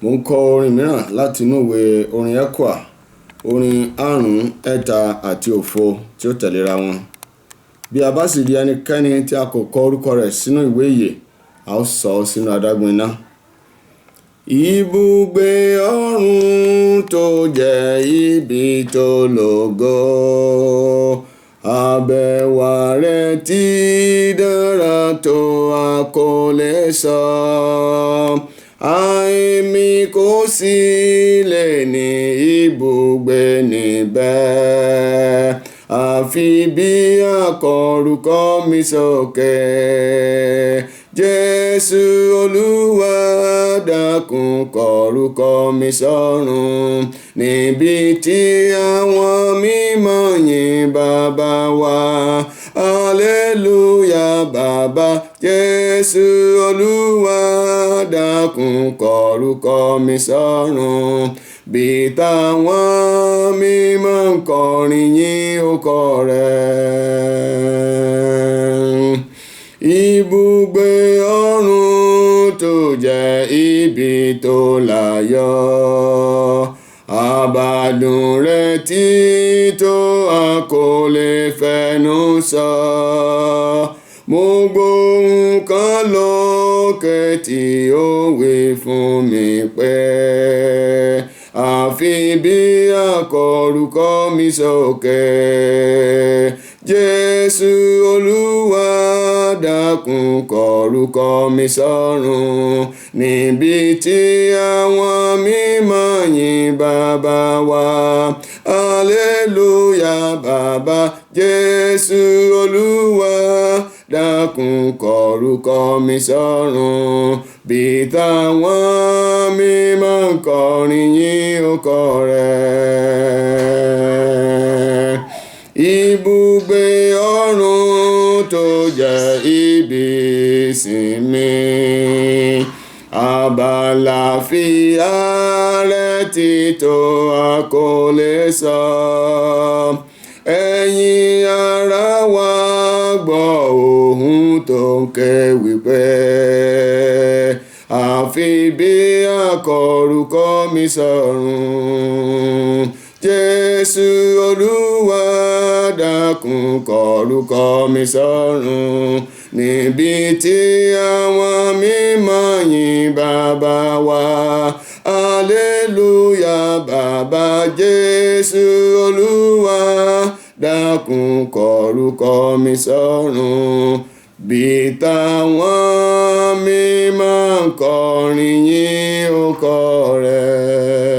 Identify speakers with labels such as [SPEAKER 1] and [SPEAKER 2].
[SPEAKER 1] Mo ń kọ orin mìíràn láti inú ìwé orin ECWA, orin 5, 3 àti òfo tí ó tẹ̀léra wọn. Bí a bá sì rí ẹnikẹ́ni tí a kò kọ orúkọ rẹ̀ sínú ìwé ìyè, a ó sọ ọ́ sínú adágún iná. Ibùgbé ọ̀run tó jẹ́ ibi tó lógo, àbẹ̀wò rẹ̀ tí dára tó a kò lè sọ. Àìmí kò sí lè ní ibùgbé níbẹ̀, àfi bí a kọ orúkọ mi sókè. Jésù Olúwa, dákun kọ orúkọ mi sọ́run, níbi tí àwọn mímọ́ yìn bàbá wa. Hallelujah bàbá, Jésù Olúwa, dákun kọ orúkọ mi sọ́run, bí táwọn mímọ́ ń kọrin yìn orúkọ rẹ̀. Ibùgbé ọ̀run tó jẹ́ ibi tó láyọ̀, àbádùn rẹ̀ tító a kò lè fẹnu sọ. Mo gbóhùn kan lókè tí ó wí fún mi pé, àfi bí a kọ orúkọ mi sókè. Jésù Olúwa, dákun kọ orúkọ mi sọ́run, níbi tí àwọn mímọ́ yìn bàbá wa. Hallelujah bàbá, Jésù Olúwa, dákun kọ orúkọ mi sọ́run, bí táwọn mímọ́ ń kọrin yìn orúkọ rẹ̀. Ibùgbé ọ̀run tó jẹ́ ibi ìsinmi, àbàlàfíà rẹ̀ tító a kò lè sọ. Ẹ̀yin ará wa, gbọ́ ohùn tó ń ké wípé, àfi bí a kọ orúkọ mi sọ́run. Jésù Olúwa, dákun kọ orúkọ mi sọ́run, níbi tí àwọn mímọ́ yìn bàbá wa. Hallelujah bàbá, Jésù Olúwa, dákun kọ orúkọ mi sọ́run, bí táwọn mímọ́ ń kọrin yìn orúkọ rẹ̀.